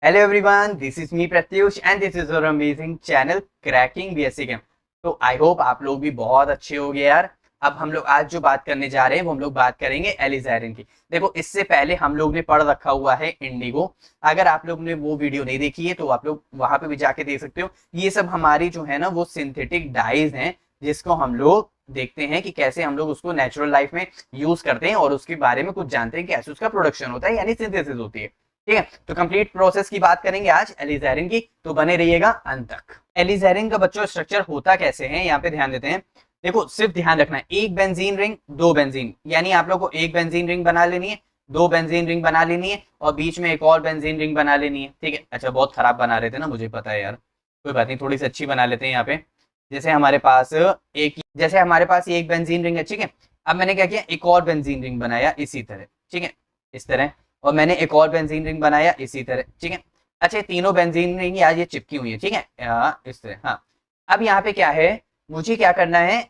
Hello everyone, this is me Pratyush and this is your amazing channel cracking BSc chem. तो I hope आप लोग भी बहुत अच्छे होंगे यार। अब हम लोग आज जो बात करने जा रहे हैं वो हम लोग बात करेंगे एलिज़ेरिन की। देखो, इससे पहले हम लोग ने पढ़ रखा हुआ है इंडिगो। अगर आप लोग ने वो वीडियो नहीं देखी है तो आप लोग वहां पे भी जाके देख सकते हो। ये सब हमारी जो है ना वो सिंथेटिक डाइज हैं, जिसको हम लोग देखते हैं कि कैसे हम लोग उसको नेचुरल लाइफ में यूज करते हैं और उसके बारे में कुछ जानते हैं कि कैसे उसका प्रोडक्शन होता है, यानी सिंथेसिस होती है। ठीक है, तो कंप्लीट प्रोसेस की बात करेंगे आज एलिज़ेरिन की, तो बने रहिएगा अंत तक। एलिज़ेरिन का बच्चों स्ट्रक्चर होता कैसे है, यहाँ पे ध्यान देते हैं। देखो, सिर्फ ध्यान रखना है, एक बेंजीन रिंग दो बेंजीन, यानी आप लोग को एक बेंजीन रिंग बना लेनी है, दो बेंजीन रिंग बना लेनी है और बीच में एक और बेंजीन रिंग बना लेनी है। ठीक है, अच्छा बहुत खराब बना रहे थे ना, मुझे पता है यार, कोई बात नहीं, थोड़ी सी अच्छी बना लेते हैं यहाँ पे। जैसे हमारे पास एक बेंजीन रिंग है, ठीक है। अब मैंने क्या किया, एक और बेंजीन रिंग बनाया इसी तरह, ठीक है, इस तरह। और मैंने एक और बेंजीन रिंग बनाया इसी तरह, ठीक है। अच्छा, ये तीनों बेंजीन रिंग यार ये चिपकी हुई है, ठीक है, इस तरह। हाँ, अब यहाँ पे क्या है, मुझे क्या करना है,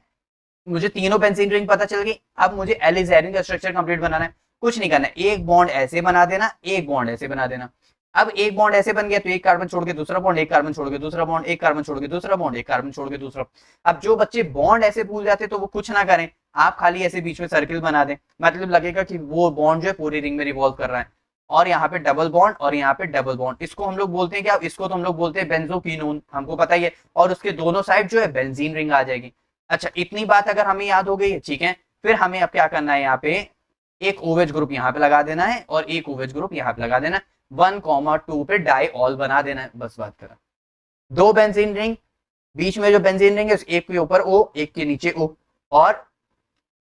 मुझे तीनों बेंजीन रिंग पता चल गई। अब मुझे एलिज़ेरिन का स्ट्रक्चर कंप्लीट बनाना है। कुछ नहीं करना है, एक बॉन्ड ऐसे बना देना, एक बॉन्ड ऐसे बना देना। अब एक बॉन्ड ऐसे बन गया तो एक कार्बन छोड़ के दूसरा बॉन्ड, एक कार्बन छोड़ के दूसरा बॉन्ड, एक कार्बन छोड़ के दूसरा बॉन्ड, एक कार्बन छोड़ के दूसरा। अब जो बच्चे बॉन्ड ऐसे भूल जाते तो वो कुछ ना करें, आप खाली ऐसे बीच में सर्किल बना दें, मतलब लगेगा कि वो बॉन्ड जो है पूरी रिंग में रिवॉल्व कर रहा है। और यहाँ पे डबल बॉन्ड और यहाँ पे डबल बॉन्ड, इसको हम लोग बोलते हैं क्या, इसको तो हम लोग बोलते हैं बेंजोक्विनोन, हमको पता ही है। और उसके दोनों साइड जो है बेंजीन रिंग आ जाएगी। अच्छा, इतनी बात अगर हमें याद हो गई है, ठीक है। फिर हमें अब क्या करना है, यहाँ पे एक ओवेज ग्रुप यहाँ पे लगा देना है और एक ओवेज ग्रुप यहाँ पे लगा देना है। 1,2 पे डाई ऑल बना देना है, बस बात करा। दो बेंजीन रिंग, बीच में जो बेंजीन रिंग है एक के ऊपर ओ, एक के नीचे ओ। और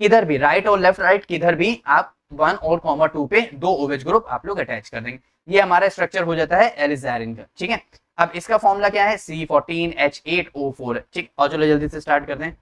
किधर भी राइट और लेफ्ट राइट किधर भी आप 1 और 2 पे दो ओवेज ग्रुप आप लोग अटैच कर देंगे। ये हमारा स्ट्रक्चर हो जाता है एलिज़ेरिन का, ठीक है। अब इसका फॉर्मूला क्या है, C14H8O4, ठीक। और चलो जल्दी से स्टार्ट करते हैं,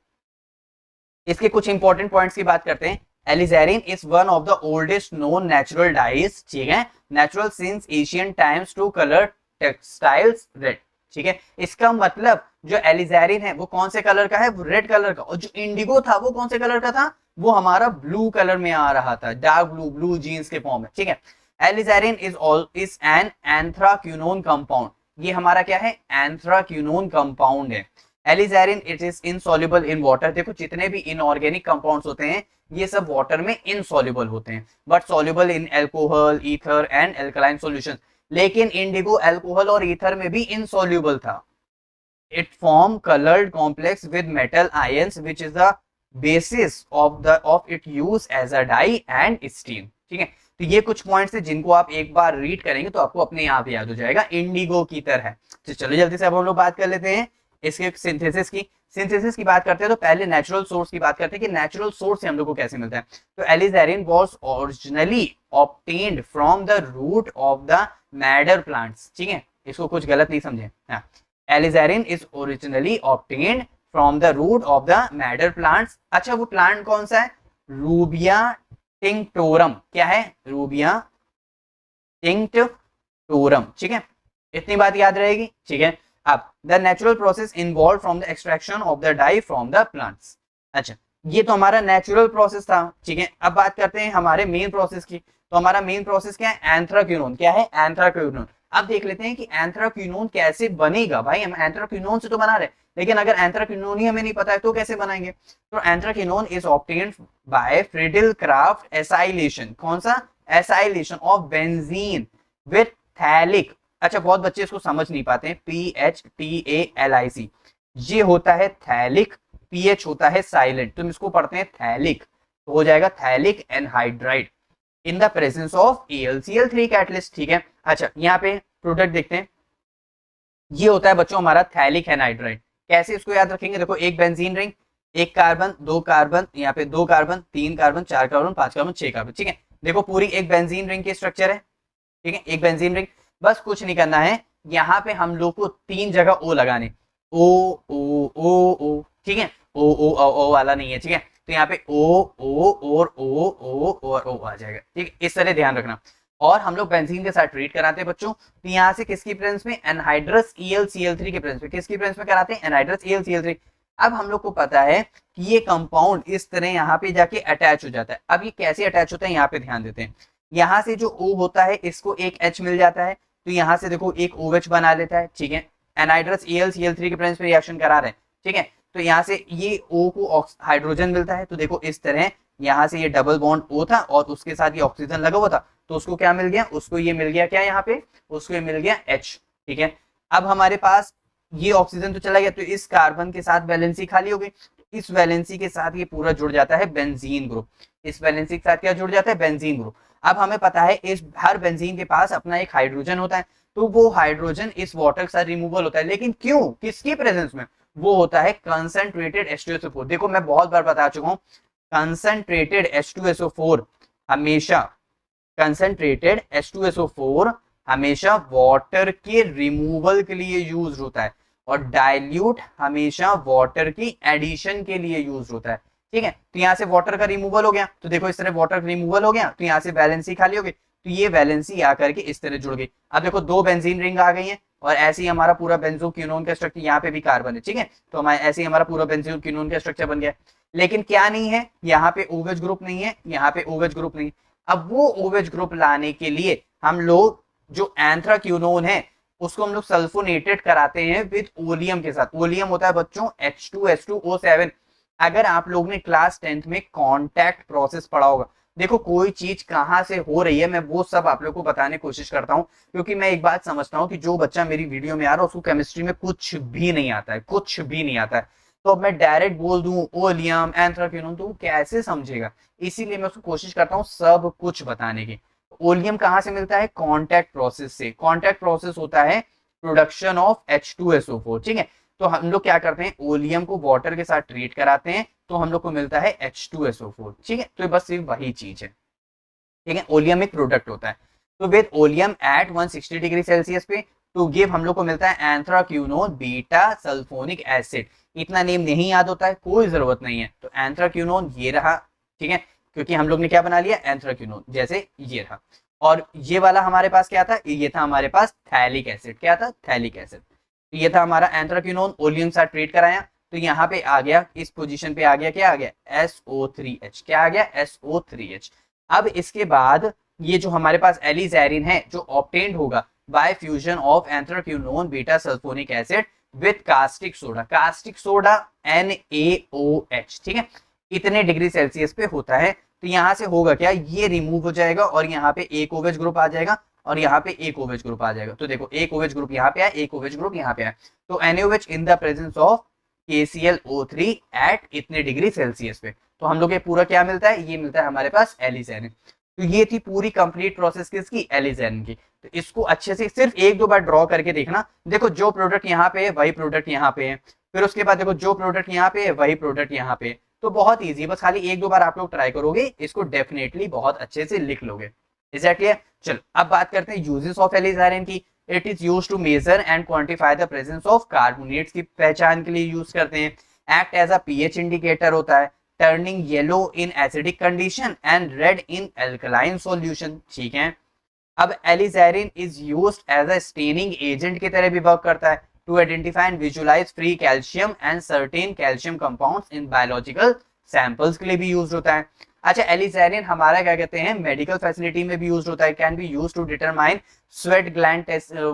इसके कुछ इंपॉर्टेंट पॉइंट्स की बात करते हैं। Alizarin is one of the oldest known natural dyes, ठीक है, natural since Asian times to colour textiles red, ठीक है। इसका मतलब जो एलिज़ेरिन है वो कौन से कलर का है, वो रेड कलर का। और जो इंडिगो था वो कौन से कलर का था, वो हमारा ब्लू कलर में आ रहा था, डार्क ब्लू, ब्लू जीन्स के फॉर्म में, ठीक है। Alizarin is an anthraquinone compound, ये हमारा क्या है, एंथ्राक्विनोन कंपाउंड है। Alizarin it is insoluble in water. देखो, जितने भी इनऑर्गेनिक कंपाउंड्स होते हैं ये सब वाटर में इनसॉल्युबल होते हैं, but soluble in alcohol, ether and alkaline solutions. लेकिन इंडिगो अल्कोहल और ईथर में भी इनसॉल्युबल था। It form coloured complex with metal ions which is the basis of it use as a dye and steel, ठीक है। तो ये कुछ पॉइंट्स है जिनको आप एक बार रीड करेंगे तो आपको अपने आप याद हो जाएगा, इंडिगो की तरह। तो चलो जल्दी से अब हम लोग बात कर लेते हैं इसके सिंथेसिस की बात करते हैं। तो पहले नेचुरल सोर्स की बात करते हैं कि नेचुरल सोर्स से हम लोग को कैसे मिलता है। तो alizarin was originally obtained from the root of the madder plants, ठीक है, इसको कुछ गलत नहीं समझे। हाँ, alizarin is originally obtained from the root of the madder plants. अच्छा, वो प्लांट कौन सा है, रूबिया टिंक्टोरम। क्या है, रूबिया टिंक्टोरम, ठीक है। इतनी बात याद रहेगी, ठीक है। अब the natural process involve from the extraction of the dye from the plants. अच्छा, ये तो हमारा नेचुरल प्रोसेस था, ठीक है। अब बात करते हैं हमारे मेन प्रोसेस की। तो हमारा मेन प्रोसेस क्या है, एंथ्राक्विनोन। क्या है, एंथ्राक्विनोन। अब देख लेते हैं कि एंथ्राक्विनोन कैसे बनेगा। भाई हम एंथ्राक्विनोन से तो बना रहे, लेकिन अगर एंथ्राक्विनोन ही हमें नहीं पता है तो कैसे बनाएंगे। तो anthraquinone is obtained by Friedel Crafts acylation. कौन सा, acylation of benzene with phthalic. अच्छा, बहुत बच्चे इसको समझ नहीं पाते हैं, PHTALIC, ये होता है थैलिक, PH होता है साइलेंट, तुम इसको पढ़ते हैं थैलिक, तो हो जाएगा phthalic anhydride in the presence of AlCl3 catalyst, ठीक है। अच्छा, यहाँ पे प्रोडक्ट देखते हैं, ये होता है बच्चों हमारा थैलिक एनहाइड्राइड। कैसे इसको याद रखेंगे, देखो एक बेंजीन रिंग, एक कार्बन, दो कार्बन, यहाँ पे दो कार्बन, तीन कार्बन, चार कार्बन, पांच कार्बन, छह कार्बन, ठीक है। देखो पूरी एक बेंजीन रिंग की स्ट्रक्चर है, ठीक है, एक बेंजीन रिंग। बस कुछ नहीं करना है, यहाँ पे हम लोग को तीन जगह ओ लगाने, ओ ओ ओ ओ, ठीक है। ओ ओ ओ वाला नहीं है, ठीक है। तो यहाँ पे ओ ओ और ओ आ जाएगा, ठीक है। इस तरह ध्यान रखना। और हम लोग बेंजीन के साथ ट्रीट कराते हैं बच्चों, तो यहाँ से किसकी प्रेजेंस में, एनहाइड्रस ElCl3 के प्रेजेंस में, किसकी प्रेजेंस में कराते हैं, एनहाइड्रस ElCl3। अब हम लोग को पता है कि ये कंपाउंड इस तरह यहाँ पे जाके अटैच हो जाता है। अब ये कैसे अटैच होता है यहाँ पे ध्यान देते हैं। यहाँ से जो O होता है इसको एक H मिल जाता है, तो यहाँ से देखो एक OH बना लेता है, ठीक है, एनहाइड्रस AlCl3 के प्रेजेंस में रिएक्शन करा रहे हैं, ठीक है, तो यहाँ से ये O को हाइड्रोजन मिलता है, तो देखो इस तरह यहाँ से ये डबल बॉन्ड O था और उसके साथ ये ऑक्सीजन लगा हुआ था, तो उसको क्या मिल गया, उसको ये मिल गया क्या, यहाँ पे उसको ये मिल गया H, ठीक है। अब हमारे पास ये ऑक्सीजन तो चला गया, तो इस कार्बन के साथ वैलेंसी खाली हो गई, इस वैलेंसी के साथ ये पूरा जुड़ जाता है बेंजीन ग्रुप, इस वैलेंसी के साथ क्या जुड़ जाता है, बेंजीन ग्रुप। अब हमें पता है इस हर बेंजीन के पास अपना एक हाइड्रोजन होता है, तो वो हाइड्रोजन इस वाटर के साथ रिमूवल होता है, लेकिन क्यों, किसकी प्रेजेंस में, वो होता है कंसंट्रेटेड H2SO4। देखो मैं बहुत बार बता चुका हूँ, कंसंट्रेटेड H2SO4 हमेशा, कंसंट्रेटेड H2SO4 हमेशा वाटर के रिमूवल के लिए यूज होता है और डाइल्यूट हमेशा वाटर की एडिशन के लिए यूज होता है, ठीक है। तो यहाँ से वाटर का रिमूवल हो गया, तो देखो इस तरह वाटर रिमूवल हो गया, तो यहाँ से वैलेंसी खाली हो गई, तो ये वैलेंसी आकर के इस तरह जुड़ गई। अब देखो दो बेंजीन रिंग आ गई हैं और ऐसे ही हमारा पूरा बेंजोक्विनोन का स्ट्रक्चर, यहाँ पे भी कार्बन है, ठीक है, तो हमारे ऐसे ही हमारा पूरा बेंजोक्विनोन का स्ट्रक्चर बन गया। लेकिन क्या नहीं है, यहाँ पे OH ग्रुप नहीं है, यहाँ पे OH ग्रुप नहीं। अब वो OH ग्रुप लाने के लिए हम लोग जो एंथ्राक्विनोन है उसको हम लोग सल्फोनेटेड कराते हैं विद ओलियम के साथ। ओलियम होता है बच्चों H2S2O7। अगर आप लोग ने क्लास 10th में कॉन्टैक्ट प्रोसेस पढ़ा होगा, देखो कोई चीज कहाँ से हो रही है मैं वो सब आप लोग को बताने की कोशिश करता हूँ, क्योंकि मैं एक बात समझता हूँ कि जो बच्चा मेरी वीडियो में आ रहा है उसको केमिस्ट्री में कुछ भी नहीं आता है, कुछ भी नहीं आता है, तो अब मैं डायरेक्ट बोल दूं ओलियम एंथ्राक्विनोन तो वो कैसे समझेगा, इसीलिए मैं उसको कोशिश करता हूँ सब कुछ बताने की। ओलियम कहाँ से मिलता है, कॉन्टैक्ट प्रोसेस से। कॉन्टैक्ट प्रोसेस होता है प्रोडक्शन ऑफ H2SO4, ठीक है। तो हम लोग क्या करते हैं, ओलियम को वाटर के साथ ट्रीट कराते हैं, तो हम लोग को मिलता है H2SO4, ठीक है। तो बस सिर्फ वही चीज है, ठीक है। ओलियम एक प्रोडक्ट होता है, तो with oleum at 160 degree Celsius पे टू गिव हम लोग को मिलता है एंथ्राक्विनोन बीटा सल्फोनिक एसिड। इतना नेम नहीं याद होता है, कोई जरूरत नहीं है, तो एंथ्राक्विनोन ये रहा, ठीक है, क्योंकि हम लोग ने क्या बना लिया, एंथ्राक्विनोन, जैसे ये रहा। और ये वाला हमारे पास क्या था, ये था हमारे पास थैलिक एसिड, क्या था, थैलिक एसिड। तो ये था हमारा एंथ्राक्विनोन, ओलियम साथ ट्रीट कराया, तो यहाँ पे आ गया, इस पोजीशन पे आ गया, क्या आ गया, SO3H, क्या आ गया, SO3H। अब इसके बाद ये जो हमारे पास एलिज़ाइरिन है जो ऑब्टेन्ड होगा bye fusion of anthraquinone beta sulphonic acid with caustic soda, caustic soda NaOH, ठीक है, इतने डिग्री सेल्सियस पे होता है। तो यहाँ से होगा क्या, ये रिमूव हो जाएगा और यहाँ पे एक OH ग्रुप आ जाएगा और यहाँ पे एक OH ग्रुप आ जाएगा। तो देखो एक OH ग्रुप यहाँ पे आया, एक OH ग्रुप यहाँ पे आया, तो NaOH in the presence of KClO3 at इतने डिग्री सेल्सियस पे। तो हम लोग ये पूरा क्या मिलता है, ये मिलता है हमारे पास एलिज़ाइरिन। तो ये थी पूरी कंप्लीट प्रोसेस किसकी, एलिज़ाइरिन की। तो इसको अच्छे से सिर्फ एक दो बार ड्रॉ करके देखना, देखो जो प्रोडक्ट यहाँ पे है वही प्रोडक्ट यहाँ पे है, फिर उसके बाद देखो जो प्रोडक्ट यहाँ पे है वही प्रोडक्ट यहाँ पे है। तो बहुत ईजी, बस खाली एक दो बार आप लोग ट्राई करोगे, इसको डेफिनेटली बहुत अच्छे से लिख लोगे। Is that clear? चलो अब बात करते हैं यूजेस ऑफ एलिज़ाइरिन की। It is use to measure and quantify the presence of carbonates की पहचान के लिए यूज करते हैं। Act as a pH indicator होता है, turning yellow in acidic condition and red in alkaline solution, ठीक है। अब alizarin is used as a staining agent की तरह भी वर्क करता है to identify and visualise free calcium and certain calcium compounds in biological samples के लिए भी यूज होता है। अच्छा, एलिज़ाइरिन हमारा क्या कहते हैं, मेडिकल फैसिलिटी में भी यूज होता है, can be use to determine sweat gland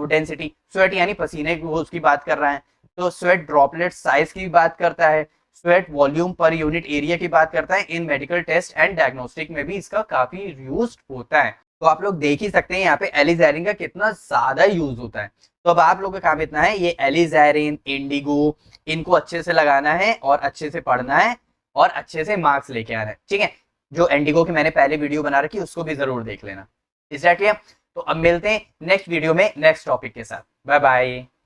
density, sweat यानी पसीने की बात कर रहा है, तो स्वेट ड्रॉपलेट साइज की बात करता है, sweat volume per unit area की बात करता है। In medical test and diagnostic में भी इसका काफी यूज होता है। तो आप लोग देख ही सकते हैं यहाँ पे एलिज़ाइरिन का कितना ज्यादा यूज होता है। तो अब आप लोगों का काम इतना है, ये एलिज़ाइरिन, इंडिगो, इनको अच्छे से लगाना है और अच्छे से पढ़ना है और अच्छे से मार्क्स लेके आना है, ठीक है। जो इंडिगो की मैंने पहले वीडियो बना रखी है उसको भी जरूर देख लेना। Is that clear? तो अब मिलते हैं नेक्स्ट वीडियो में नेक्स्ट टॉपिक के साथ। Bye bye.